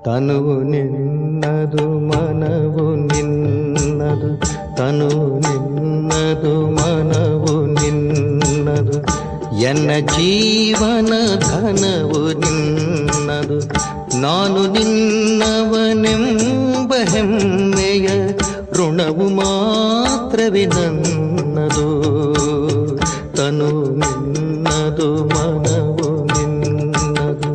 ತನುವು ನಿನ್ನದು ಮನವು ನಿನ್ನದು, ತನುವು ನಿನ್ನದು ಮನವು ನಿನ್ನದು, ಎನ್ನ ಜೀವನ ಧನವು ನಿನ್ನದು. ನಾನು ನಿನ್ನವನೆಂಬ ಹೆಮ್ಮೆಯ ಋಣವು ಮಾತ್ರವೇ ನನ್ನದು. ತನು ನಿನ್ನದು ಮನವು ನಿನ್ನದು.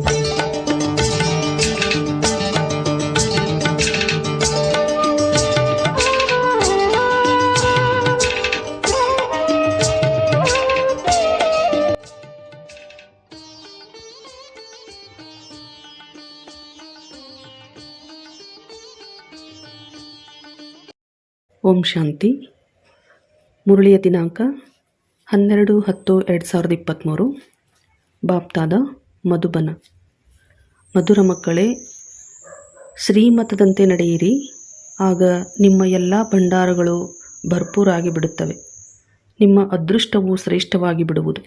ಓಂ ಶಾಂತಿ. ಮುರಳಿಯ ದಿನಾಂಕ 12-10-2023. ಬಾಪ್ತಾದ ಮಧುಬನ. ಮಧುರ ಮಕ್ಕಳೇ, ಶ್ರೀಮತದಂತೆ ನಡೆಯಿರಿ, ಆಗ ನಿಮ್ಮ ಎಲ್ಲ ಭಂಡಾರಗಳು ಭರ್ಪೂರಾಗಿ ಬಿಡುತ್ತವೆ. ನಿಮ್ಮ ಅದೃಷ್ಟವು ಶ್ರೇಷ್ಠವಾಗಿ ಬಿಡುವುದು.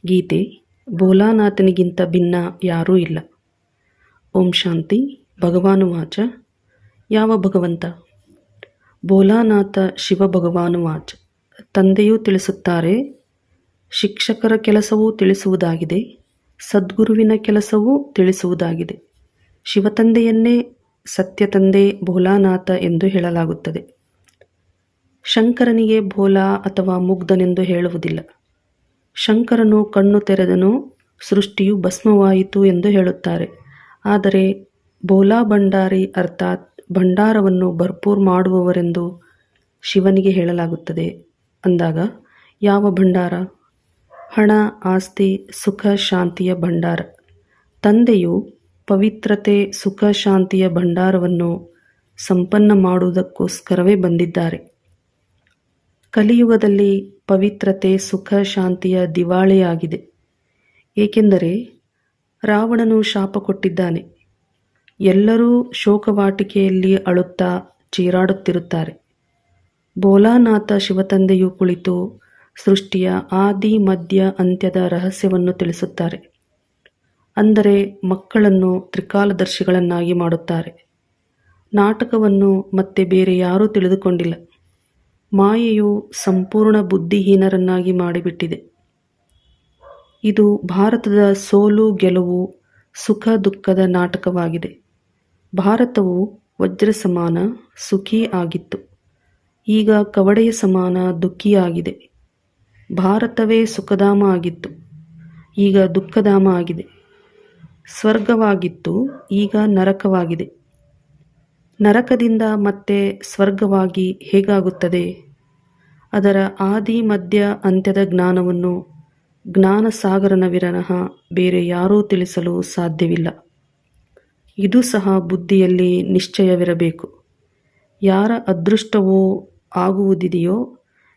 ಗೀತೆ. ಭೋಲಾನಾಥನಿಗಿಂತ ಭಿನ್ನ ಯಾರೂ ಇಲ್ಲ. ಓಂ ಶಾಂತಿ. ಭಗವಾನುವಾಚ. ಯಾವ ಭಗವಂತ? ಭೋಲಾನಾಥ ಶಿವ ಭಗವಾನುವಾಚ. ತಂದೆಯೂ ತಿಳಿಸುತ್ತಾರೆ, ಶಿಕ್ಷಕರ ಕೆಲಸವೂ ತಿಳಿಸುವುದಾಗಿದೆ, ಸದ್ಗುರುವಿನ ಕೆಲಸವೂ ತಿಳಿಸುವುದಾಗಿದೆ. ಶಿವತಂದೆಯನ್ನೇ ಸತ್ಯತಂದೆ ಭೋಲಾನಾಥ ಎಂದು ಹೇಳಲಾಗುತ್ತದೆ. ಶಂಕರನಿಗೆ ಭೋಲಾ ಅಥವಾ ಮುಗ್ಧನೆಂದು ಹೇಳುವುದಿಲ್ಲ. ಶಂಕರನು ಕಣ್ಣು ತೆರೆದನು, ಸೃಷ್ಟಿಯು ಭಸ್ಮವಾಯಿತು ಎಂದು ಹೇಳುತ್ತಾರೆ. ಆದರೆ ಭೋಲಾ ಭಂಡಾರಿ ಅರ್ಥಾತ್ ಭಂಡಾರವನ್ನು ಭರ್ಪೂರ್ ಮಾಡುವವರೆಂದು ಶಿವನಿಗೆ ಹೇಳಲಾಗುತ್ತದೆ. ಅಂದಾಗ ಯಾವ ಭಂಡಾರ? ಹಣ, ಆಸ್ತಿ, ಸುಖ, ಶಾಂತಿಯ ಭಂಡಾರ. ತಂದೆಯು ಪವಿತ್ರತೆ, ಸುಖ, ಶಾಂತಿಯ ಭಂಡಾರವನ್ನು ಸಂಪನ್ನ ಮಾಡುವುದಕ್ಕೋಸ್ಕರವೇ ಬಂದಿದ್ದಾರೆ. ಕಲಿಯುಗದಲ್ಲಿ ಪವಿತ್ರತೆ, ಸುಖ, ಶಾಂತಿಯ ದಿವಾಳಿಯಾಗಿದೆ. ಏಕೆಂದರೆ ರಾವಣನು ಶಾಪ ಕೊಟ್ಟಿದ್ದಾನೆ. ಎಲ್ಲರೂ ಶೋಕವಾಟಿಕೆಯಲ್ಲಿ ಅಳುತ್ತಾ ಚೀರಾಡುತ್ತಿರುತ್ತಾರೆ. ಭೋಲಾನಾಥ ಶಿವತಂದೆಯು ಕುಳಿತು ಸೃಷ್ಟಿಯ ಆದಿ, ಮಧ್ಯ, ಅಂತ್ಯದ ರಹಸ್ಯವನ್ನು ತಿಳಿಸುತ್ತಾರೆ. ಅಂದರೆ ಮಕ್ಕಳನ್ನು ತ್ರಿಕಾಲದರ್ಶಿಗಳನ್ನಾಗಿ ಮಾಡುತ್ತಾರೆ. ನಾಟಕವನ್ನು ಮತ್ತೆ ಬೇರೆ ಯಾರೂ ತಿಳಿದುಕೊಂಡಿಲ್ಲ. ಮಾಯೆಯು ಸಂಪೂರ್ಣ ಬುದ್ಧಿಹೀನರನ್ನಾಗಿ ಮಾಡಿಬಿಟ್ಟಿದೆ. ಇದು ಭಾರತದ ಸೋಲು ಗೆಲುವು, ಸುಖ ದುಃಖದ ನಾಟಕವಾಗಿದೆ. ಭಾರತವು ವಜ್ರ ಸಮಾನ ಸುಖಿ ಆಗಿತ್ತು, ಈಗ ಕವಡೆಯ ಸಮಾನ ದುಃಖಿಯಾಗಿದೆ. ಭಾರತವೇ ಸುಖಧಾಮ ಆಗಿತ್ತು, ಈಗ ದುಃಖಧಾಮ ಆಗಿದೆ. ಸ್ವರ್ಗವಾಗಿತ್ತು, ಈಗ ನರಕವಾಗಿದೆ. ನರಕದಿಂದ ಮತ್ತೆ ಸ್ವರ್ಗವಾಗಿ ಹೇಗಾಗುತ್ತದೆ? ಅದರ ಆದಿ, ಮಧ್ಯ, ಅಂತ್ಯದ ಜ್ಞಾನವನ್ನು ಜ್ಞಾನಸಾಗರನ ವಿರಹ ಬೇರೆ ಯಾರೂ ತಿಳಿಸಲು ಸಾಧ್ಯವಿಲ್ಲ. ಇದು ಸಹ ಬುದ್ಧಿಯಲ್ಲಿ ನಿಶ್ಚಯವಿರಬೇಕು. ಯಾರ ಅದೃಷ್ಟವೋ ಆಗುವುದಿದೆಯೋ,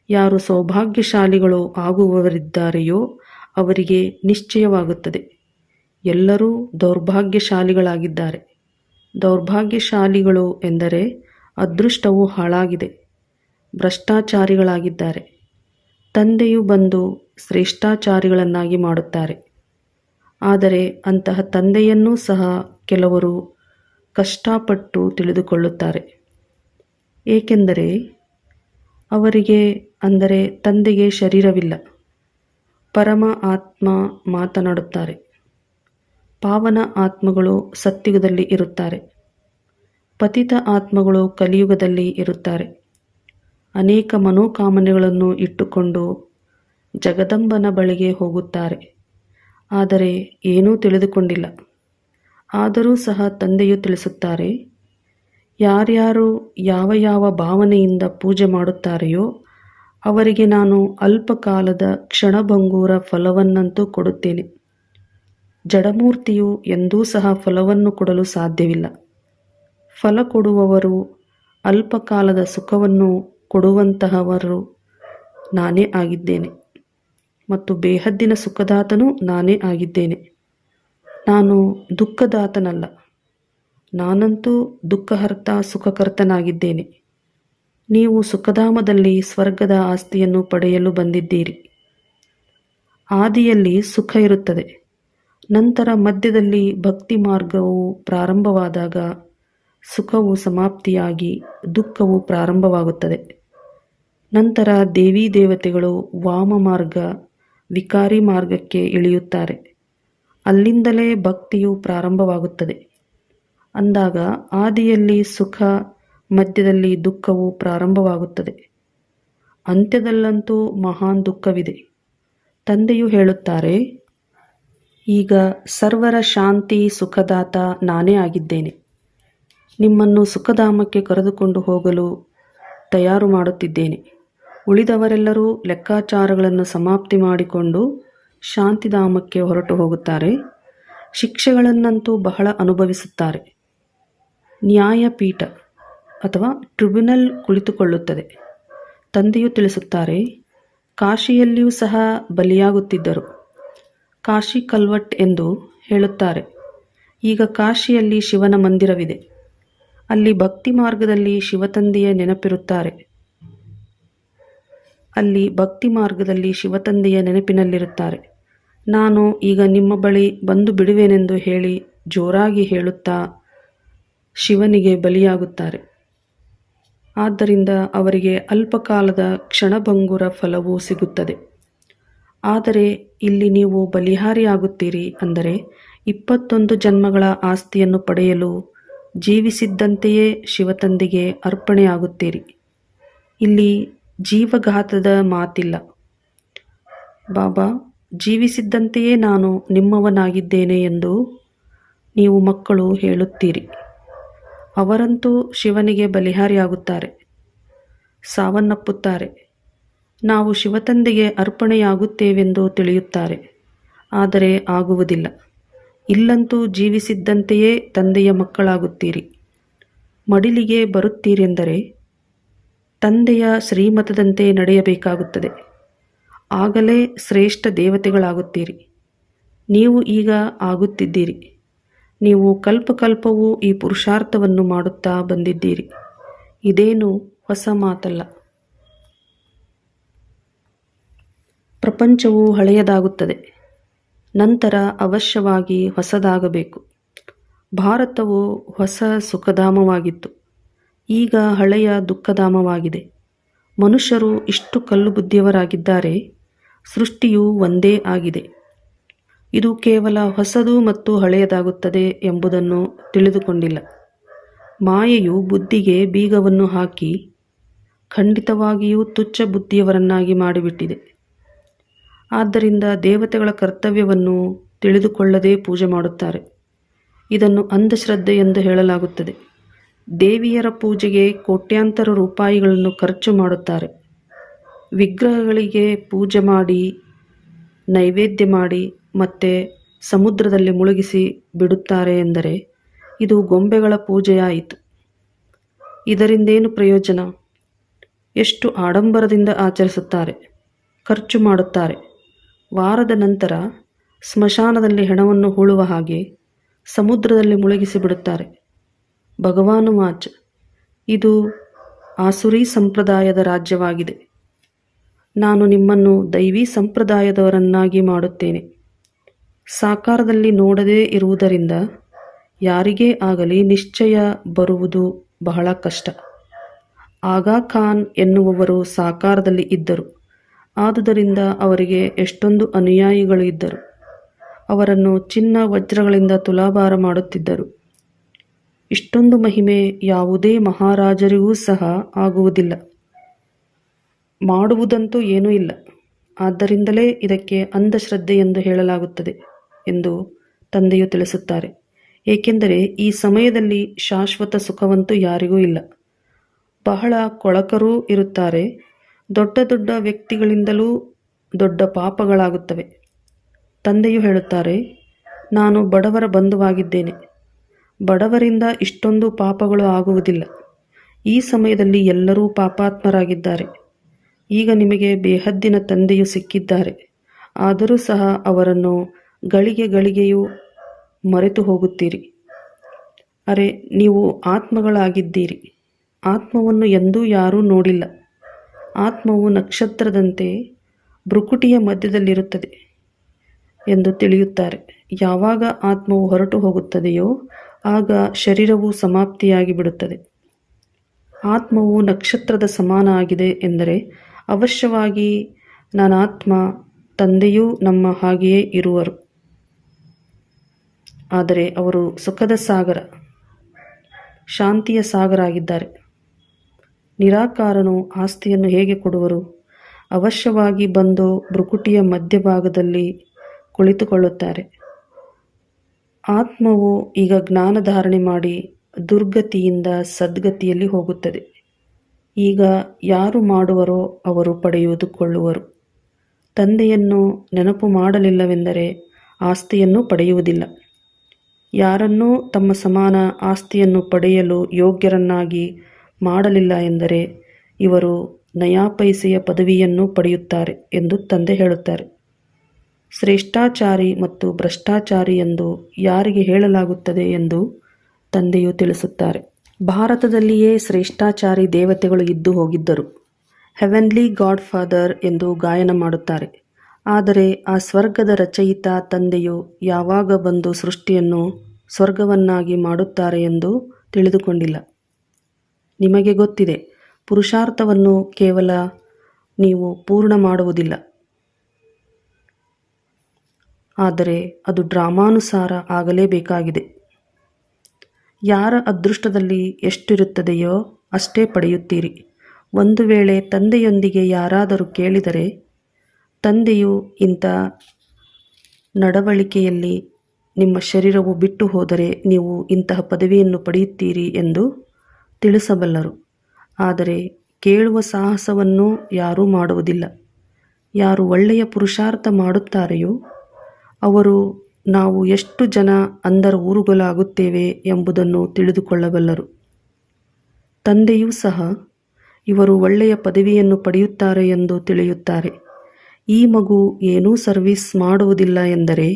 ಯಾರು ಸೌಭಾಗ್ಯಶಾಲಿಗಳು ಆಗುವವರಿದ್ದಾರೆಯೋ ಅವರಿಗೆ ನಿಶ್ಚಯವಾಗುತ್ತದೆ. ಎಲ್ಲರೂ ದೌರ್ಭಾಗ್ಯಶಾಲಿಗಳಾಗಿದ್ದಾರೆ. ದೌರ್ಭಾಗ್ಯಶಾಲಿಗಳು ಎಂದರೆ ಅದೃಷ್ಟವು ಹಾಳಾಗಿದೆ, ಭ್ರಷ್ಟಾಚಾರಿಗಳಾಗಿದ್ದಾರೆ. ತಂದೆಯು ಬಂದು ಶ್ರೇಷ್ಠಾಚಾರಿಗಳನ್ನಾಗಿ ಮಾಡುತ್ತಾರೆ. ಆದರೆ ಅಂತಹ ತಂದೆಯನ್ನೂ ಸಹ ಕೆಲವರು ಕಷ್ಟಪಟ್ಟು ತಿಳಿದುಕೊಳ್ಳುತ್ತಾರೆ. ಏಕೆಂದರೆ ಅವರಿಗೆ, ಅಂದರೆ ತಂದೆಗೆ ಶರೀರವಿಲ್ಲ. ಪರಮ ಆತ್ಮ ಮಾತನಾಡುತ್ತಾರೆ. ಪಾವನ ಆತ್ಮಗಳು ಸತ್ಯುಗದಲ್ಲಿ ಇರುತ್ತಾರೆ. ಪತಿತ ಆತ್ಮಗಳು ಕಲಿಯುಗದಲ್ಲಿ ಇರುತ್ತಾರೆ. ಅನೇಕ ಮನೋಕಾಮನೆಗಳನ್ನು ಇಟ್ಟುಕೊಂಡು ಜಗದಂಬನ ಬಳಿಗೆ ಹೋಗುತ್ತಾರೆ. ಆದರೆ ಏನೂ ತಿಳಿದುಕೊಂಡಿಲ್ಲ. ಆದರೂ ಸಹ ತಂದೆಯು ತಿಳಿಸುತ್ತಾರೆ, ಯಾರ್ಯಾರು ಯಾವ ಯಾವ ಭಾವನೆಯಿಂದ ಪೂಜೆ ಮಾಡುತ್ತಾರೆಯೋ ಅವರಿಗೆ ನಾನು ಅಲ್ಪಕಾಲದ ಕ್ಷಣಭಂಗೂರ ಫಲವನ್ನಂತೂ ಕೊಡುತ್ತೇನೆ. ಜಡಮೂರ್ತಿಯು ಎಂದೂ ಸಹ ಫಲವನ್ನು ಕೊಡಲು ಸಾಧ್ಯವಿಲ್ಲ. ಫಲ ಕೊಡುವವರು, ಅಲ್ಪಕಾಲದ ಸುಖವನ್ನು ಕೊಡುವಂತಹವರು ನಾನೇ ಆಗಿದ್ದೇನೆ ಮತ್ತು ಬೇಹದ್ದಿನ ಸುಖದಾತನೂ ನಾನೇ ಆಗಿದ್ದೇನೆ. ನಾನು ದುಃಖದಾತನಲ್ಲ. ನಾನಂತೂ ದುಃಖಹರ್ತ, ಸುಖಕರ್ತನಾಗಿದ್ದೇನೆ. ನೀವು ಸುಖಧಾಮದಲ್ಲಿ ಸ್ವರ್ಗದ ಆಸ್ತಿಯನ್ನು ಪಡೆಯಲು ಬಂದಿದ್ದೀರಿ. ಆದಿಯಲ್ಲಿ ಸುಖ ಇರುತ್ತದೆ. ನಂತರ ಮಧ್ಯದಲ್ಲಿ ಭಕ್ತಿ ಮಾರ್ಗವು ಪ್ರಾರಂಭವಾದಾಗ ಸುಖವು ಸಮಾಪ್ತಿಯಾಗಿ ದುಃಖವು ಪ್ರಾರಂಭವಾಗುತ್ತದೆ. ನಂತರ ದೇವಿ ದೇವತೆಗಳು ವಾಮ ಮಾರ್ಗ, ವಿಕಾರಿ ಮಾರ್ಗಕ್ಕೆ ಇಳಿಯುತ್ತಾರೆ. ಅಲ್ಲಿಂದಲೇ ಭಕ್ತಿಯು ಪ್ರಾರಂಭವಾಗುತ್ತದೆ. ಅಂದಾಗ ಆದಿಯಲ್ಲಿ ಸುಖ, ಮಧ್ಯದಲ್ಲಿ ದುಃಖವು ಪ್ರಾರಂಭವಾಗುತ್ತದೆ. ಅಂತ್ಯದಲ್ಲಂತೂ ಮಹಾನ್ ದುಃಖವಿದೆ. ತಂದೆಯು ಹೇಳುತ್ತಾರೆ, ಈಗ ಸರ್ವರ ಶಾಂತಿ ಸುಖದಾತ ನಾನೇ ಆಗಿದ್ದೇನೆ. ನಿಮ್ಮನ್ನು ಸುಖಧಾಮಕ್ಕೆ ಕರೆದುಕೊಂಡು ಹೋಗಲು ತಯಾರು ಮಾಡುತ್ತಿದ್ದೇನೆ. ಉಳಿದವರೆಲ್ಲರೂ ಲೆಕ್ಕಾಚಾರಗಳನ್ನು ಸಮಾಪ್ತಿ ಮಾಡಿಕೊಂಡು ಶಾಂತಿಧಾಮಕ್ಕೆ ಹೊರಟು ಹೋಗುತ್ತಾರೆ. ಶಿಕ್ಷೆಗಳನ್ನಂತೂ ಬಹಳ ಅನುಭವಿಸುತ್ತಾರೆ. ನ್ಯಾಯಪೀಠ ಅಥವಾ ಟ್ರಿಬ್ಯುನಲ್ ಕುಳಿತುಕೊಳ್ಳುತ್ತದೆ. ತಂದೆಯು ತಿಳಿಸುತ್ತಾರೆ, ಕಾಶಿಯಲ್ಲಿಯೂ ಸಹ ಬಲಿಯಾಗುತ್ತಿದ್ದರು. ಕಾಶಿ ಕಲ್ವಟ್ ಎಂದು ಹೇಳುತ್ತಾರೆ. ಈಗ ಕಾಶಿಯಲ್ಲಿ ಶಿವನ ಮಂದಿರವಿದೆ. ಅಲ್ಲಿ ಭಕ್ತಿ ಮಾರ್ಗದಲ್ಲಿ ಶಿವತಂದೆಯ ನೆನಪಿನಲ್ಲಿರುತ್ತಾರೆ. ನಾನು ಈಗ ನಿಮ್ಮ ಬಳಿ ಬಂದು ಬಿಡುವೆನೆಂದು ಹೇಳಿ ಜೋರಾಗಿ ಹೇಳುತ್ತಾ ಶಿವನಿಗೆ ಬಲಿಯಾಗುತ್ತಾರೆ. ಆದ್ದರಿಂದ ಅವರಿಗೆ ಅಲ್ಪಕಾಲದ ಕ್ಷಣಭಂಗುರ ಫಲವೂ ಸಿಗುತ್ತದೆ. ಆದರೆ ಇಲ್ಲಿ ನೀವು ಬಲಿಹಾರಿಯಾಗುತ್ತೀರಿ, ಅಂದರೆ 21 ಜನ್ಮಗಳ ಆಸ್ತಿಯನ್ನು ಪಡೆಯಲು ಜೀವಿಸಿದ್ದಂತೆಯೇ ಶಿವತಂದೆಗೆ ಅರ್ಪಣೆಯಾಗುತ್ತೀರಿ. ಇಲ್ಲಿ ಜೀವಘಾತದ ಮಾತಿಲ್ಲ. ಬಾಬಾ, ಜೀವಿಸಿದ್ದಂತೆಯೇ ನಾನು ನಿಮ್ಮವನಾಗಿದ್ದೇನೆ ಎಂದು ನೀವು ಮಕ್ಕಳು ಹೇಳುತ್ತೀರಿ. ಅವರಂತೂ ಶಿವನಿಗೆ ಬಲಿಹಾರಿಯಾಗುತ್ತಾರೆ, ಸಾವನ್ನಪ್ಪುತ್ತಾರೆ. ನಾವು ಶಿವತಂದೆಗೆ ಅರ್ಪಣೆಯಾಗುತ್ತೇವೆಂದು ತಿಳಿಯುತ್ತಾರೆ, ಆದರೆ ಆಗುವುದಿಲ್ಲ. ಇಲ್ಲಂತೂ ಜೀವಿಸಿದ್ದಂತೆಯೇ ತಂದೆಯ ಮಕ್ಕಳಾಗುತ್ತೀರಿ. ಮಡಿಲಿಗೆ ಬರುತ್ತೀರೆಂದರೆ ತಂದೆಯ ಶ್ರೀಮತದಂತೆ ನಡೆಯಬೇಕಾಗುತ್ತದೆ. ಆಗಲೇ ಶ್ರೇಷ್ಠ ದೇವತೆಗಳಾಗುತ್ತೀರಿ. ನೀವು ಈಗ ಆಗುತ್ತಿದ್ದೀರಿ. ನೀವು ಕಲ್ಪಕಲ್ಪವೂ ಈ ಪುರುಷಾರ್ಥವನ್ನು ಮಾಡುತ್ತಾ ಬಂದಿದ್ದೀರಿ. ಇದೇನು ಹೊಸ ಮಾತಲ್ಲ. ಪ್ರಪಂಚವು ಹಳೆಯದಾಗುತ್ತದೆ, ನಂತರ ಅವಶ್ಯವಾಗಿ ಹೊಸದಾಗಬೇಕು. ಭಾರತವು ಹೊಸ ಸುಖಧಾಮವಾಗಿತ್ತು, ಈಗ ಹಳೆಯ ದುಃಖಧಾಮವಾಗಿದೆ. ಮನುಷ್ಯರು ಇಷ್ಟು ಕಲ್ಲು ಬುದ್ಧಿಯವರಾಗಿದ್ದಾರೆ. ಸೃಷ್ಟಿಯು ಒಂದೇ ಆಗಿದೆ. ಇದು ಕೇವಲ ಹೊಸದು ಮತ್ತು ಹಳೆಯದಾಗುತ್ತದೆ ಎಂಬುದನ್ನು ತಿಳಿದುಕೊಂಡಿಲ್ಲ. ಮಾಯೆಯು ಬುದ್ಧಿಗೆ ಬೀಗವನ್ನು ಹಾಕಿ ಖಂಡಿತವಾಗಿಯೂ ತುಚ್ಛ ಬುದ್ಧಿಯವರನ್ನಾಗಿ ಮಾಡಿಬಿಟ್ಟಿದೆ. ಆದ್ದರಿಂದ ದೇವತೆಗಳ ಕರ್ತವ್ಯವನ್ನು ತಿಳಿದುಕೊಳ್ಳದೆ ಪೂಜೆ ಮಾಡುತ್ತಾರೆ. ಇದನ್ನು ಅಂಧಶ್ರದ್ಧೆ ಎಂದು ಹೇಳಲಾಗುತ್ತದೆ. ದೇವಿಯರ ಪೂಜೆಗೆ ಕೋಟ್ಯಾಂತರ ರೂಪಾಯಿಗಳನ್ನು ಖರ್ಚು ಮಾಡುತ್ತಾರೆ. ವಿಗ್ರಹಗಳಿಗೆ ಪೂಜೆ ಮಾಡಿ, ನೈವೇದ್ಯ ಮಾಡಿ ಮತ್ತೆ ಸಮುದ್ರದಲ್ಲಿ ಮುಳುಗಿಸಿ ಬಿಡುತ್ತಾರೆ ಎಂದರೆ ಇದು ಗೊಂಬೆಗಳ ಪೂಜೆಯಾಯಿತು. ಇದರಿಂದೇನು ಪ್ರಯೋಜನ? ಎಷ್ಟು ಆಡಂಬರದಿಂದ ಆಚರಿಸುತ್ತಾರೆ, ಖರ್ಚು ಮಾಡುತ್ತಾರೆ. ವಾರದ ನಂತರ ಸ್ಮಶಾನದಲ್ಲಿ ಹೆಣವನ್ನು ಹೂಳುವ ಹಾಗೆ ಸಮುದ್ರದಲ್ಲಿ ಮುಳುಗಿಸಿ ಬಿಡುತ್ತಾರೆ. ಭಗವಾನುವಾಚ, ಇದು ಆಸುರಿ ಸಂಪ್ರದಾಯದ ರಾಜ್ಯವಾಗಿದೆ. ನಾನು ನಿಮ್ಮನ್ನು ದೈವಿ ಸಂಪ್ರದಾಯದವರನ್ನಾಗಿ ಮಾಡುತ್ತೇನೆ. ಸಾಕಾರದಲ್ಲಿ ನೋಡದೇ ಇರುವುದರಿಂದ ಯಾರಿಗೇ ಆಗಲಿ ನಿಶ್ಚಯ ಬರುವುದು ಬಹಳ ಕಷ್ಟ. ಆಗಾ ಖಾನ್ ಎನ್ನುವವರು ಸಾಕಾರದಲ್ಲಿ ಇದ್ದರು. ಆದುದರಿಂದ ಅವರಿಗೆ ಎಷ್ಟೊಂದು ಅನುಯಾಯಿಗಳು ಇದ್ದರು. ಅವರನ್ನು ಚಿನ್ನ ವಜ್ರಗಳಿಂದ ತುಲಾಭಾರ ಮಾಡುತ್ತಿದ್ದರು. ಇಷ್ಟೊಂದು ಮಹಿಮೆ ಯಾವುದೇ ಮಹಾರಾಜರಿಗೂ ಸಹ ಆಗುವುದಿಲ್ಲ, ಮಾಡುವುದಂತೂ ಏನೂ ಇಲ್ಲ. ಆದ್ದರಿಂದಲೇ ಇದಕ್ಕೆ ಅಂಧಶ್ರದ್ಧೆ ಎಂದು ಹೇಳಲಾಗುತ್ತದೆ ಎಂದು ತಂದೆಯು ತಿಳಿಸುತ್ತಾರೆ. ಏಕೆಂದರೆ ಈ ಸಮಯದಲ್ಲಿ ಶಾಶ್ವತ ಸುಖವಂತೂ ಯಾರಿಗೂ ಇಲ್ಲ. ಬಹಳ ಕೊಳಕರೂ ಇರುತ್ತಾರೆ. ದೊಡ್ಡ ದೊಡ್ಡ ವ್ಯಕ್ತಿಗಳಿಂದಲೂ ದೊಡ್ಡ ಪಾಪಗಳಾಗುತ್ತವೆ. ತಂದೆಯು ಹೇಳುತ್ತಾರೆ, ನಾನು ಬಡವರ ಬಂಧುವಾಗಿದ್ದೇನೆ. ಬಡವರಿಂದ ಇಷ್ಟೊಂದು ಪಾಪಗಳು ಆಗುವುದಿಲ್ಲ. ಈ ಸಮಯದಲ್ಲಿ ಎಲ್ಲರೂ ಪಾಪಾತ್ಮರಾಗಿದ್ದಾರೆ. ಈಗ ನಿಮಗೆ ಬೇಹದ್ದಿನ ತಂದೆಯು ಸಿಕ್ಕಿದ್ದಾರೆ. ಆದರೂ ಸಹ ಅವರನ್ನು ಗಳಿಗೆ ಗಳಿಗೆಯೂ ಮರೆತು ಹೋಗುತ್ತೀರಿ. ಅರೆ, ನೀವು ಆತ್ಮಗಳಾಗಿದ್ದೀರಿ. ಆತ್ಮವನ್ನು ಎಂದೂ ಯಾರೂ ನೋಡಿಲ್ಲ. ಆತ್ಮವು ನಕ್ಷತ್ರದಂತೆ ಭ್ರುಕುಟಿಯ ಮಧ್ಯದಲ್ಲಿರುತ್ತದೆ. ಎಂದು ತಿಳಿಯುತ್ತಾರೆ. ಯಾವಾಗ ಆತ್ಮವು ಹೊರಟು ಹೋಗುತ್ತದೆಯೋ ಆಗ ಶರೀರವು ಸಮಾಪ್ತಿಯಾಗಿ ಬಿಡುತ್ತದೆ. ಆತ್ಮವು ನಕ್ಷತ್ರದ ಸಮಾನ ಆಗಿದೆ ಎಂದರೆ ಅವಶ್ಯವಾಗಿ ನಾನಾತ್ಮ ತಂದೆಯೂ ನಮ್ಮ ಹಾಗೆಯೇ ಇರುವರು. ಆದರೆ ಅವರು ಸುಖದ ಸಾಗರ, ಶಾಂತಿಯ ಸಾಗರ ಆಗಿದ್ದಾರೆ. ನಿರಾಕಾರನು ಆಸ್ತಿಯನ್ನು ಹೇಗೆ ಕೊಡುವರು? ಅವಶ್ಯವಾಗಿ ಬಂದು ಭ್ರುಕುಟಿಯ ಮಧ್ಯಭಾಗದಲ್ಲಿ ಕುಳಿತುಕೊಳ್ಳುತ್ತಾರೆ. ಆತ್ಮವು ಈಗ ಜ್ಞಾನ ಧಾರಣೆ ಮಾಡಿ ದುರ್ಗತಿಯಿಂದ ಸದ್ಗತಿಯಲ್ಲಿ ಹೋಗುತ್ತದೆ. ಈಗ ಯಾರು ಮಾಡುವರೋ ಅವರು ಪಡೆಯುವುದುಕೊಳ್ಳುವರು. ತಂದೆಯನ್ನು ನೆನಪು ಮಾಡಲಿಲ್ಲವೆಂದರೆ ಆಸ್ತಿಯನ್ನು ಪಡೆಯುವುದಿಲ್ಲ. ಯಾರನ್ನೂ ತಮ್ಮ ಸಮಾನ ಆಸ್ತಿಯನ್ನು ಪಡೆಯಲು ಯೋಗ್ಯರನ್ನಾಗಿ ಮಾಡಲಿಲ್ಲ ಎಂದರೆ ಇವರು ನಯಾಪೈಸೆಯ ಪದವಿಯನ್ನು ಪಡೆಯುತ್ತಾರೆ ಎಂದು ತಂದೆ ಹೇಳುತ್ತಾರೆ. ಶ್ರೇಷ್ಠಾಚಾರಿ ಮತ್ತು ಭ್ರಷ್ಟಾಚಾರಿ ಎಂದು ಯಾರಿಗೆ ಹೇಳಲಾಗುತ್ತದೆ ಎಂದು ತಂದೆಯು ತಿಳಿಸುತ್ತಾರೆ. ಭಾರತದಲ್ಲಿಯೇ ಶ್ರೇಷ್ಠಾಚಾರಿ ದೇವತೆಗಳು ಇದ್ದು ಹೋಗಿದ್ದರು. ಹೆವೆನ್ಲಿ ಗಾಡ್ ಫಾದರ್ ಎಂದು ಗಾಯನ ಮಾಡುತ್ತಾರೆ. ಆದರೆ ಆ ಸ್ವರ್ಗದ ರಚಯಿತ ತಂದೆಯು ಯಾವಾಗ ಬಂದು ಸೃಷ್ಟಿಯನ್ನು ಸ್ವರ್ಗವನ್ನಾಗಿ ಮಾಡುತ್ತಾರೆ ಎಂದು ತಿಳಿದುಕೊಂಡಿಲ್ಲ. ನಿಮಗೆ ಗೊತ್ತಿದೆ, ಪುರುಷಾರ್ಥವನ್ನು ಕೇವಲ ನೀವು ಪೂರ್ಣ ಮಾಡುವುದಿಲ್ಲ, ಆದರೆ ಅದು ಡ್ರಾಮಾನುಸಾರ ಆಗಲೇಬೇಕಾಗಿದೆ. ಯಾರ ಅದೃಷ್ಟದಲ್ಲಿ ಎಷ್ಟಿರುತ್ತದೆಯೋ ಅಷ್ಟೇ ಪಡೆಯುತ್ತೀರಿ. ಒಂದು ವೇಳೆ ತಂದೆಯೊಂದಿಗೆ ಯಾರಾದರೂ ಕೇಳಿದರೆ, ತಂದೆಯು ಇಂಥ ನಡವಳಿಕೆಯಲ್ಲಿ ನಿಮ್ಮ ಶರೀರವು ಬಿಟ್ಟು ಹೋದರೆ ನೀವು ಇಂತಹ ಪದವಿಯನ್ನು ಪಡೆಯುತ್ತೀರಿ ಎಂದು ತಿಳಿಸಬಲ್ಲರು. ಆದರೆ ಕೇಳುವ ಸಾಹಸವನ್ನು ಯಾರೂ ಮಾಡುವುದಿಲ್ಲ. ಯಾರು ಒಳ್ಳೆಯ ಪುರುಷಾರ್ಥ ಮಾಡುತ್ತಾರೆಯೋ ಅವರು ನಾವು ಎಷ್ಟು ಜನ ಅಂಧರ ಊರುಗಳಾಗುತ್ತೇವೆ ಎಂಬುದನ್ನು ತಿಳಿದುಕೊಳ್ಳಬಲ್ಲರು. ತಂದೆಯೂ ಸಹ ಇವರು ಒಳ್ಳೆಯ ಪದವಿಯನ್ನು ಪಡೆಯುತ್ತಾರೆ ಎಂದು ತಿಳಿಯುತ್ತಾರೆ. ಈ ಮಗು ಏನೂ ಸರ್ವಿಸ್ ಮಾಡುವುದಿಲ್ಲ ಎಂದರೆ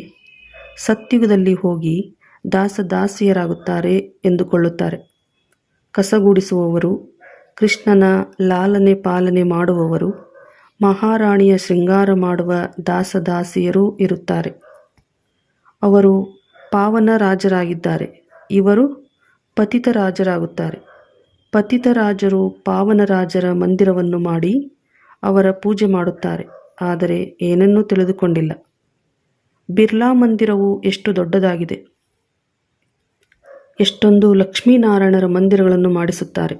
ಸತ್ಯುಗದಲ್ಲಿ ಹೋಗಿ ದಾಸದಾಸಿಯರಾಗುತ್ತಾರೆ ಎಂದುಕೊಳ್ಳುತ್ತಾರೆ. ಕಸಗೂಡಿಸುವವರು, ಕೃಷ್ಣನ ಲಾಲನೆ ಪಾಲನೆ ಮಾಡುವವರು, ಮಹಾರಾಣಿಯ ಶೃಂಗಾರ ಮಾಡುವ ದಾಸದಾಸಿಯರೂ ಇರುತ್ತಾರೆ. ಅವರು ಪಾವನ ರಾಜರಾಗಿದ್ದಾರೆ. ಇವರು ಪತಿತ ರಾಜರಾಗುತ್ತಾರೆ. ಪತಿತ ರಾಜರು ಪಾವನ ರಾಜರ ಮಂದಿರವನ್ನು ಮಾಡಿ ಅವರ ಪೂಜೆ ಮಾಡುತ್ತಾರೆ, ಆದರೆ ಏನನ್ನೂ ತಿಳಿದುಕೊಂಡಿಲ್ಲ. ಬಿರ್ಲಾ ಮಂದಿರವು ಎಷ್ಟು ದೊಡ್ಡದಾಗಿದೆ. ಎಷ್ಟೊಂದು ಲಕ್ಷ್ಮೀನಾರಾಯಣರ ಮಂದಿರಗಳನ್ನು ಮಾಡಿಸುತ್ತಾರೆ,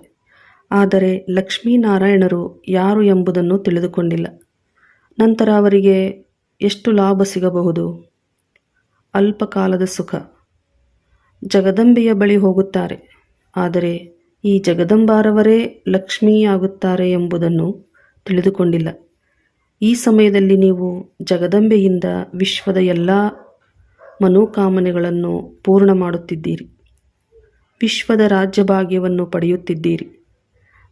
ಆದರೆ ಲಕ್ಷ್ಮೀನಾರಾಯಣರು ಯಾರು ಎಂಬುದನ್ನು ತಿಳಿದುಕೊಂಡಿಲ್ಲ. ನಂತರ ಅವರಿಗೆ ಎಷ್ಟು ಲಾಭ ಸಿಗಬಹುದು? ಅಲ್ಪಕಾಲದ ಸುಖ. ಜಗದಂಬೆಯ ಬಳಿ ಹೋಗುತ್ತಾರೆ, ಆದರೆ ಈ ಜಗದಂಬಾರವರೇ ಲಕ್ಷ್ಮಿಯಾಗುತ್ತಾರೆ ಎಂಬುದನ್ನು ತಿಳಿದುಕೊಂಡಿಲ್ಲ. ಈ ಸಮಯದಲ್ಲಿ ನೀವು ಜಗದಂಬೆಯಿಂದ ವಿಶ್ವದ ಎಲ್ಲ ಮನೋಕಾಮನೆಗಳನ್ನು ಪೂರ್ಣ ಮಾಡುತ್ತಿದ್ದೀರಿ. ವಿಶ್ವದ ರಾಜ್ಯಭಾಗ್ಯವನ್ನು ಪಡೆಯುತ್ತಿದ್ದೀರಿ.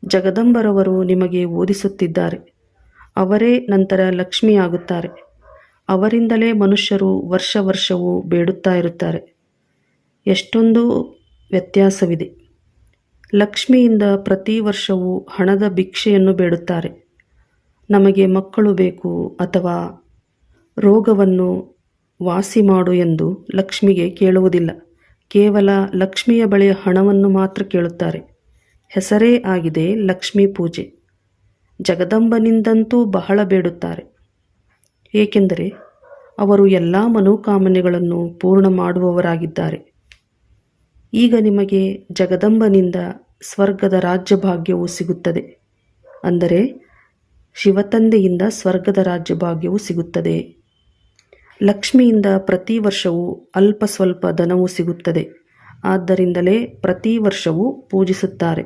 ಜಗದಂಬರವರು ನಿಮಗೆ ಓದಿಸುತ್ತಿದ್ದಾರೆ. ಅವರೇ ನಂತರ ಲಕ್ಷ್ಮಿಯಾಗುತ್ತಾರೆ. ಅವರಿಂದಲೇ ಮನುಷ್ಯರು ವರ್ಷವೂ ಬೇಡುತ್ತಾ ಇರುತ್ತಾರೆ. ಎಷ್ಟೊಂದು ವ್ಯತ್ಯಾಸವಿದೆ. ಲಕ್ಷ್ಮಿಯಿಂದ ಪ್ರತಿ ವರ್ಷವೂ ಹಣದ ಭಿಕ್ಷೆಯನ್ನು ಬೇಡುತ್ತಾರೆ. ನಮಗೆ ಮಕ್ಕಳು ಬೇಕು ಅಥವಾ ರೋಗವನ್ನು ವಾಸಿ ಮಾಡು ಎಂದು ಲಕ್ಷ್ಮಿಗೆ ಕೇಳುವುದಿಲ್ಲ. ಕೇವಲ ಲಕ್ಷ್ಮಿಯ ಬಳಿ ಹಣವನ್ನು ಮಾತ್ರ ಕೇಳುತ್ತಾರೆ. ಹೆಸರೇ ಆಗಿದೆ ಲಕ್ಷ್ಮೀ ಪೂಜೆ. ಜಗದಂಬನಿಂದಂತೂ ಬಹಳ ಬೇಡುತ್ತಾರೆ, ಏಕೆಂದರೆ ಅವರು ಎಲ್ಲ ಮನೋಕಾಮನೆಗಳನ್ನು ಪೂರ್ಣ ಮಾಡುವವರಾಗಿದ್ದಾರೆ. ಈಗ ನಿಮಗೆ ಜಗದಂಬನಿಂದ ಸ್ವರ್ಗದ ರಾಜ್ಯಭಾಗ್ಯವು ಸಿಗುತ್ತದೆ. ಅಂದರೆ ಶಿವತಂದೆಯಿಂದ ಸ್ವರ್ಗದ ರಾಜ್ಯಭಾಗ್ಯವು ಸಿಗುತ್ತದೆ. ಲಕ್ಷ್ಮಿಯಿಂದ ಪ್ರತಿ ವರ್ಷವೂ ಅಲ್ಪ ಸ್ವಲ್ಪ ಧನವು ಸಿಗುತ್ತದೆ. ಆದ್ದರಿಂದಲೇ ಪ್ರತಿ ವರ್ಷವೂ ಪೂಜಿಸುತ್ತಾರೆ.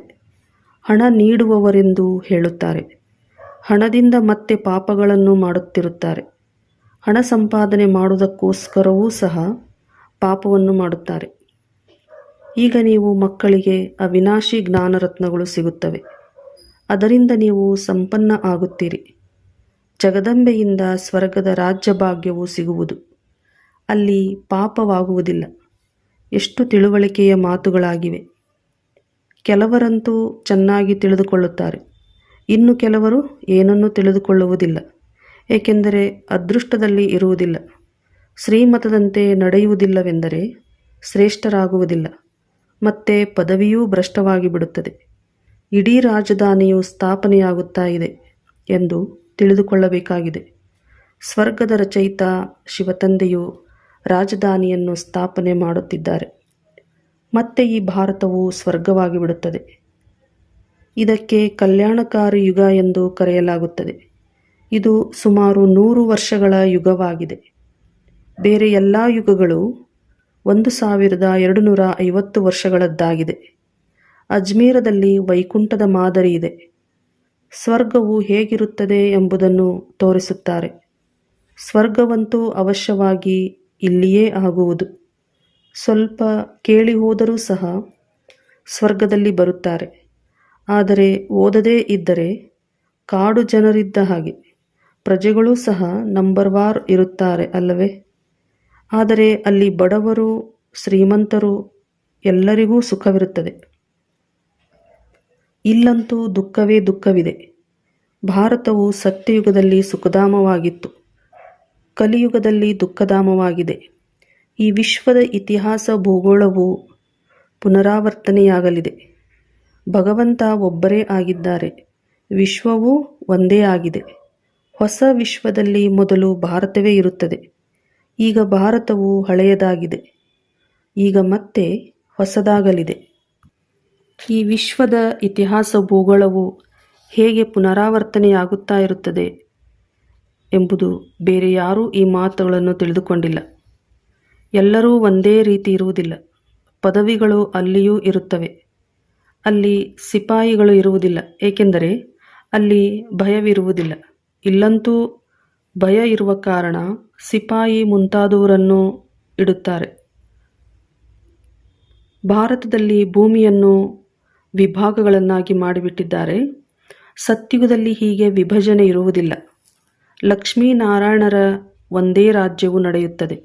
ಹಣ ನೀಡುವವರೆಂದು ಹೇಳುತ್ತಾರೆ. ಹಣದಿಂದ ಮತ್ತೆ ಪಾಪಗಳನ್ನು ಮಾಡುತ್ತಿರುತ್ತಾರೆ. ಹಣ ಸಂಪಾದನೆ ಮಾಡುವುದಕ್ಕೋಸ್ಕರವೂ ಸಹ ಪಾಪವನ್ನು ಮಾಡುತ್ತಾರೆ. ಈಗ ನೀವು ಮಕ್ಕಳಿಗೆ ಅವಿನಾಶಿ ಜ್ಞಾನರತ್ನಗಳು ಸಿಗುತ್ತವೆ. ಅದರಿಂದ ನೀವು ಸಂಪನ್ನ ಆಗುತ್ತೀರಿ. ಜಗದಂಬೆಯಿಂದ ಸ್ವರ್ಗದ ರಾಜ್ಯಭಾಗ್ಯವು ಸಿಗುವುದು. ಅಲ್ಲಿ ಪಾಪವಾಗುವುದಿಲ್ಲ. ಎಷ್ಟು ತಿಳುವಳಿಕೆಯ ಮಾತುಗಳಾಗಿವೆ. ಕೆಲವರಂತೂ ಚೆನ್ನಾಗಿ ತಿಳಿದುಕೊಳ್ಳುತ್ತಾರೆ, ಇನ್ನು ಕೆಲವರು ಏನನ್ನೂ ತಿಳಿದುಕೊಳ್ಳುವುದಿಲ್ಲ, ಏಕೆಂದರೆ ಅದೃಷ್ಟದಲ್ಲಿ ಇರುವುದಿಲ್ಲ. ಶ್ರೀಮತದಂತೆ ನಡೆಯುವುದಿಲ್ಲವೆಂದರೆ ಶ್ರೇಷ್ಠರಾಗುವುದಿಲ್ಲ, ಮತ್ತೆ ಪದವಿಯೂ ಭ್ರಷ್ಟವಾಗಿ ಬಿಡುತ್ತದೆ. ಇಡೀ ರಾಜಧಾನಿಯು ಸ್ಥಾಪನೆಯಾಗುತ್ತಾ ಇದೆ ಎಂದು ತಿಳಿದುಕೊಳ್ಳಬೇಕಾಗಿದೆ. ಸ್ವರ್ಗದ ರಚಯಿತ ಶಿವತಂದೆಯು ರಾಜಧಾನಿಯನ್ನು ಸ್ಥಾಪನೆ ಮಾಡುತ್ತಿದ್ದಾರೆ. ಮತ್ತೆ ಈ ಭಾರತವು ಸ್ವರ್ಗವಾಗಿ ಬಿಡುತ್ತದೆ. ಇದಕ್ಕೆ ಕಲ್ಯಾಣಕಾರಿ ಯುಗ ಎಂದು ಕರೆಯಲಾಗುತ್ತದೆ. ಇದು ಸುಮಾರು 100 ವರ್ಷಗಳ ಯುಗವಾಗಿದೆ. ಬೇರೆ ಎಲ್ಲ ಯುಗಗಳು 1250 ವರ್ಷಗಳದ್ದಾಗಿದೆ. ಅಜ್ಮೀರದಲ್ಲಿ ವೈಕುಂಠದ ಮಾದರಿ ಇದೆ. ಸ್ವರ್ಗವು ಹೇಗಿರುತ್ತದೆ ಎಂಬುದನ್ನು ತೋರಿಸುತ್ತಾರೆ. ಸ್ವರ್ಗವಂತೂ ಅವಶ್ಯವಾಗಿ ಇಲ್ಲಿಯೇ ಆಗುವುದು. ಸ್ವಲ್ಪ ಕೇಳಿ ಹೋದರೂ ಸಹ ಸ್ವರ್ಗದಲ್ಲಿ ಬರುತ್ತಾರೆ. ಆದರೆ ಓದದೇ ಇದ್ದರೆ ಕಾಡು ಜನರಿದ್ದ ಹಾಗೆ. ಪ್ರಜೆಗಳೂ ಸಹ ನಂಬರ್ವಾರ್ ಇರುತ್ತಾರೆ ಅಲ್ಲವೇ? ಆದರೆ ಅಲ್ಲಿ ಬಡವರು, ಶ್ರೀಮಂತರು ಎಲ್ಲರಿಗೂ ಸುಖವಿರುತ್ತದೆ. ಇಲ್ಲಂತೂ ದುಃಖವೇ ದುಃಖವಿದೆ. ಭಾರತವು ಸತ್ಯಯುಗದಲ್ಲಿ ಸುಖಧಾಮವಾಗಿತ್ತು, ಕಲಿಯುಗದಲ್ಲಿ ದುಃಖಧಾಮವಾಗಿದೆ. ಈ ವಿಶ್ವದ ಇತಿಹಾಸ ಭೂಗೋಳವು ಪುನರಾವರ್ತನೆಯಾಗಲಿದೆ. ಭಗವಂತ ಒಬ್ಬರೇ ಆಗಿದ್ದಾರೆ. ವಿಶ್ವವೂ ಒಂದೇ ಆಗಿದೆ. ಹೊಸ ವಿಶ್ವದಲ್ಲಿ ಮೊದಲು ಭಾರತವೇ ಇರುತ್ತದೆ. ಈಗ ಭಾರತವು ಹಳೆಯದಾಗಿದೆ. ಈಗ ಮತ್ತೆ ಹೊಸದಾಗಲಿದೆ. ಈ ವಿಶ್ವದ ಇತಿಹಾಸ ಭೂಗೋಳವು ಹೇಗೆ ಪುನರಾವರ್ತನೆಯಾಗುತ್ತಾ ಇರುತ್ತದೆ ಎಂಬುದು ಬೇರೆ ಯಾರೂ ಈ ಮಾತುಗಳನ್ನು ತಿಳಿದುಕೊಂಡಿಲ್ಲ. ಎಲ್ಲರೂ ಒಂದೇ ರೀತಿ ಇರುವುದಿಲ್ಲ. ಪದವಿಗಳು ಅಲ್ಲಿಯೂ ಇರುತ್ತವೆ. ಅಲ್ಲಿ ಸಿಪಾಯಿಗಳು ಇರುವುದಿಲ್ಲ, ಏಕೆಂದರೆ ಅಲ್ಲಿ ಭಯವಿರುವುದಿಲ್ಲ. ಇಲ್ಲಂತೂ ಭಯ ಇರುವ ಕಾರಣ ಸಿಪಾಯಿ ಮುಂತಾದವರನ್ನು ಇಡುತ್ತಾರೆ. ಭಾರತದಲ್ಲಿ ಭೂಮಿಯನ್ನು ವಿಭಾಗಗಳನ್ನಾಗಿ ಮಾಡಿಬಿಟ್ಟಿದ್ದಾರೆ. ಸತ್ಯುಗದಲ್ಲಿ ಹೀಗೆ ವಿಭಜನೆ ಇರುವುದಿಲ್ಲ. ಲಕ್ಷ್ಮೀನಾರಾಯಣರ ಒಂದೇ ರಾಜ್ಯವು ನಡೆಯುತ್ತದೆ.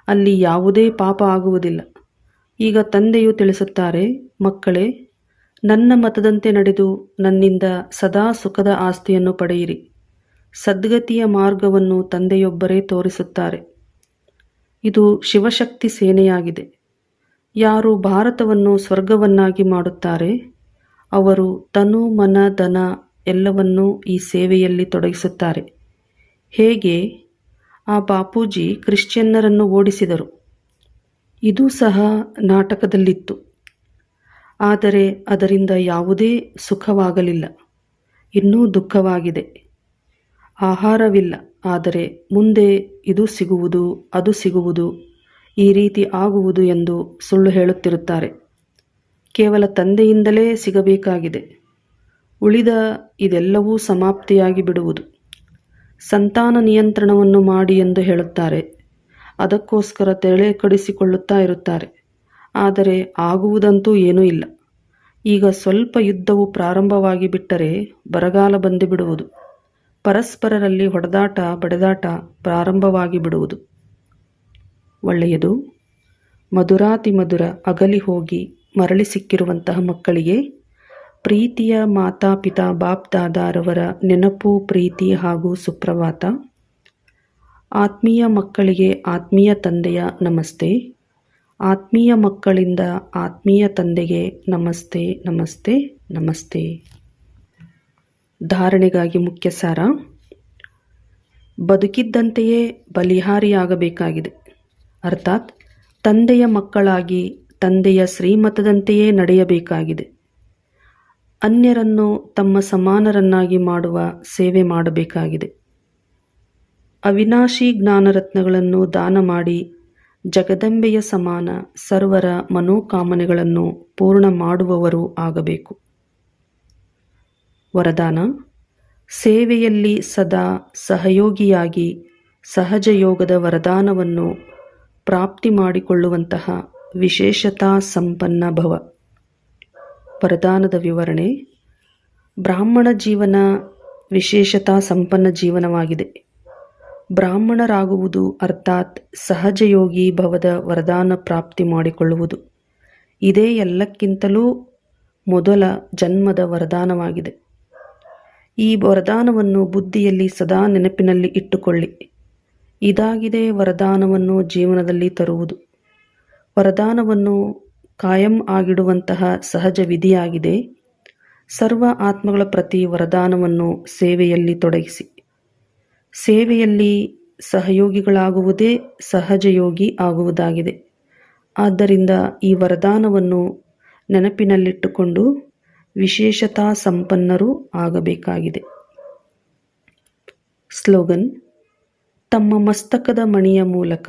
ಅಲ್ಲಿ ಯಾವುದೇ ಪಾಪ ಆಗುವುದಿಲ್ಲ. ಈಗ ತಂದೆಯು ತಿಳಿಸುತ್ತಾರೆ, ಮಕ್ಕಳೇ, ನನ್ನ ಮತದಂತೆ ನಡೆದು ನನ್ನಿಂದ ಸದಾ ಸುಖದ ಆಸ್ತಿಯನ್ನು ಪಡೆಯಿರಿ. ಸದ್ಗತಿಯ ಮಾರ್ಗವನ್ನು ತಂದೆಯೊಬ್ಬರೇ ತೋರಿಸುತ್ತಾರೆ. ಇದು ಶಿವಶಕ್ತಿ ಸೇನೆಯಾಗಿದೆ. ಯಾರು ಭಾರತವನ್ನು ಸ್ವರ್ಗವನ್ನಾಗಿ ಮಾಡುತ್ತಾರೆ, ಅವರು ತನು, ಮನ, ಧನ ಎಲ್ಲವನ್ನೂ ಈ ಸೇವೆಯಲ್ಲಿ ತೊಡಗಿಸುತ್ತಾರೆ. ಹೇಗೆ ಆ ಬಾಪೂಜಿ ಕ್ರಿಶ್ಚಿಯನ್ನರನ್ನು ಓಡಿಸಿದರು. ಇದು ಸಹ ನಾಟಕದಲ್ಲಿತ್ತು. ಆದರೆ ಅದರಿಂದ ಯಾವುದೇ ಸುಖವಾಗಲಿಲ್ಲ. ಇನ್ನೂ ದುಃಖವಾಗಿದೆ. ಆಹಾರವಿಲ್ಲ. ಆದರೆ ಮುಂದೆ ಇದು ಸಿಗುವುದು, ಅದು ಸಿಗುವುದು, ಈ ರೀತಿ ಆಗುವುದು ಎಂದು ಸುಳ್ಳು ಹೇಳುತ್ತಿರುತ್ತಾರೆ. ಕೇವಲ ತಂದೆಯಿಂದಲೇ ಸಿಗಬೇಕಾಗಿದೆ. ಉಳಿದ ಇದೆಲ್ಲವೂ ಸಮಾಪ್ತಿಯಾಗಿ ಬಿಡುವುದು. ಸಂತಾನ ನಿಯಂತ್ರಣವನ್ನು ಮಾಡಿ ಎಂದು ಹೇಳುತ್ತಾರೆ. ಅದಕ್ಕೋಸ್ಕರ ತಲೆ ಕಡಿಸಿಕೊಳ್ಳುತ್ತಾ ಇರುತ್ತಾರೆ. ಆದರೆ ಆಗುವುದಂತೂ ಏನೂ ಇಲ್ಲ. ಈಗ ಸ್ವಲ್ಪ ಯುದ್ಧವು ಪ್ರಾರಂಭವಾಗಿ ಬಿಟ್ಟರೆ ಬರಗಾಲ ಬಂದು ಬಿಡುವುದು. ಪರಸ್ಪರರಲ್ಲಿ ಹೊಡೆದಾಟ ಬಡೆದಾಟ ಪ್ರಾರಂಭವಾಗಿ ಬಿಡುವುದು. ಒಳ್ಳೆಯದು. ಮಧುರಾತಿ ಮಧುರ ಅಗಲಿ ಹೋಗಿ ಮರಳಿ ಸಿಕ್ಕಿರುವಂತಹ ಮಕ್ಕಳಿಗೆ ಪ್ರೀತಿಯ ಮಾತಾಪಿತಾ ಬಾಪ್ ದಾದಾರವರ ನೆನಪು, ಪ್ರೀತಿ ಹಾಗೂ ಸುಪ್ರಭಾತ. ಆತ್ಮೀಯ ಮಕ್ಕಳಿಗೆ ಆತ್ಮೀಯ ತಂದೆಯ ನಮಸ್ತೆ. ಆತ್ಮೀಯ ಮಕ್ಕಳಿಂದ ಆತ್ಮೀಯ ತಂದೆಗೆ ನಮಸ್ತೆ, ನಮಸ್ತೆ, ನಮಸ್ತೆ. ಧಾರಣೆಗಾಗಿ ಮುಖ್ಯ ಸಾರ: ಬದುಕಿದ್ದಂತೆಯೇ ಬಲಿಹಾರಿಯಾಗಬೇಕಾಗಿದೆ. ಅರ್ಥಾತ್ ತಂದೆಯ ಮಕ್ಕಳಾಗಿ ತಂದೆಯ ಶ್ರೀಮತದಂತೆಯೇ ನಡೆಯಬೇಕಾಗಿದೆ. ಅನ್ಯರನ್ನು ತಮ್ಮ ಸಮಾನರನ್ನಾಗಿ ಮಾಡುವ ಸೇವೆ ಮಾಡಬೇಕಾಗಿದೆ. ಅವಿನಾಶಿ ಜ್ಞಾನರತ್ನಗಳನ್ನು ದಾನ ಮಾಡಿ ಜಗದಂಬೆಯ ಸಮಾನ ಸರ್ವರ ಮನೋಕಾಮನೆಗಳನ್ನು ಪೂರ್ಣ ಮಾಡುವವರು ಆಗಬೇಕು. ವರದಾನ: ಸೇವೆಯಲ್ಲಿ ಸದಾ ಸಹಯೋಗಿಯಾಗಿ ಸಹಜ ಯೋಗದ ವರದಾನವನ್ನು ಪ್ರಾಪ್ತಿ ಮಾಡಿಕೊಳ್ಳುವಂತಹ ವಿಶೇಷತಾ ಸಂಪನ್ನ ಭವ. ವರದಾನದ ವಿವರಣೆ: ಬ್ರಾಹ್ಮಣ ಜೀವನ ವಿಶೇಷತಾ ಸಂಪನ್ನ ಜೀವನವಾಗಿದೆ. ಬ್ರಾಹ್ಮಣರಾಗುವುದು ಅರ್ಥಾತ್ ಸಹಜಯೋಗಿ ಭವದ ವರದಾನ ಪ್ರಾಪ್ತಿ ಮಾಡಿಕೊಳ್ಳುವುದು. ಇದೇ ಎಲ್ಲಕ್ಕಿಂತಲೂ ಮೊದಲ ಜನ್ಮದ ವರದಾನವಾಗಿದೆ. ಈ ವರದಾನವನ್ನು ಬುದ್ಧಿಯಲ್ಲಿ ಸದಾ ನೆನಪಿನಲ್ಲಿ ಇಟ್ಟುಕೊಳ್ಳಿ. ಇದಾಗಿದೆ ವರದಾನವನ್ನು ಜೀವನದಲ್ಲಿ ತರುವುದು. ವರದಾನವನ್ನು ಕಾಯಂ ಆಗಿಡುವಂತಹ ಸಹಜ ವಿಧಿಯಾಗಿದೆ. ಸರ್ವ ಆತ್ಮಗಳ ಪ್ರತಿ ವರದಾನವನ್ನು ಸೇವೆಯಲ್ಲಿ ತೊಡಗಿಸಿ. ಸೇವೆಯಲ್ಲಿ ಸಹಯೋಗಿಗಳಾಗುವುದೇ ಸಹಜಯೋಗಿ ಆಗುವುದಾಗಿದೆ. ಆದ್ದರಿಂದ ಈ ವರದಾನವನ್ನು ನೆನಪಿನಲ್ಲಿಟ್ಟುಕೊಂಡು ವಿಶೇಷತಾ ಸಂಪನ್ನರೂ ಆಗಬೇಕಾಗಿದೆ. ಸ್ಲೋಗನ್: ತಮ್ಮ ಮಸ್ತಕದ ಮಣಿಯ ಮೂಲಕ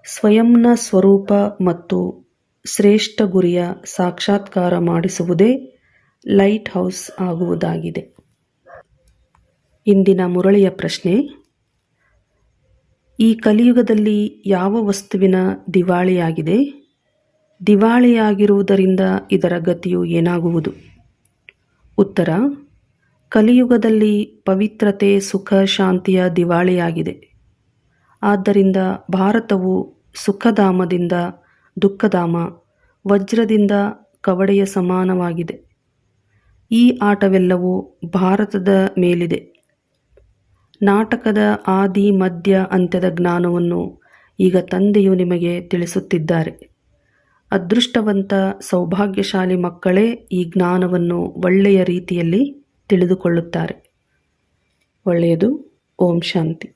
ಸ್ವಯಂನ ಸ್ವರೂಪ ಮತ್ತು ಶ್ರೇಷ್ಠ ಗುರಿಯ ಸಾಕ್ಷಾತ್ಕಾರ ಮಾಡಿಸುವುದೇ ಲೈಟ್ ಹೌಸ್ ಆಗುವುದಾಗಿದೆ. ಇಂದಿನ ಮುರಳಿಯ ಪ್ರಶ್ನೆ: ಈ ಕಲಿಯುಗದಲ್ಲಿ ಯಾವ ವಸ್ತುವಿನ ದಿವಾಳಿಯಾಗಿದೆ? ದಿವಾಳಿಯಾಗಿರುವುದರಿಂದ ಇದರ ಗತಿಯು ಏನಾಗುವುದು? ಉತ್ತರ: ಕಲಿಯುಗದಲ್ಲಿ ಪವಿತ್ರತೆ, ಸುಖ, ಶಾಂತಿಯ ದಿವಾಳಿಯಾಗಿದೆ. ಆದ್ದರಿಂದ ಭಾರತವು ಸುಖಧಾಮದಿಂದ ದುಃಖಧಾಮ, ವಜ್ರದಿಂದ ಕವಡೆಯ ಸಮಾನವಾಗಿದೆ. ಈ ಆಟವೆಲ್ಲವೂ ಭಾರತದ ಮೇಲಿದೆ. ನಾಟಕದ ಆದಿ, ಮಧ್ಯ, ಅಂತ್ಯದ ಜ್ಞಾನವನ್ನು ಈಗ ತಂದೆಯು ನಿಮಗೆ ತಿಳಿಸುತ್ತಿದ್ದಾರೆ. ಅದೃಷ್ಟವಂತ ಸೌಭಾಗ್ಯಶಾಲಿ ಮಕ್ಕಳೇ ಈ ಜ್ಞಾನವನ್ನು ಒಳ್ಳೆಯ ರೀತಿಯಲ್ಲಿ ತಿಳಿದುಕೊಳ್ಳುತ್ತಾರೆ. ಒಳ್ಳೆಯದು. ಓಂ ಶಾಂತಿ.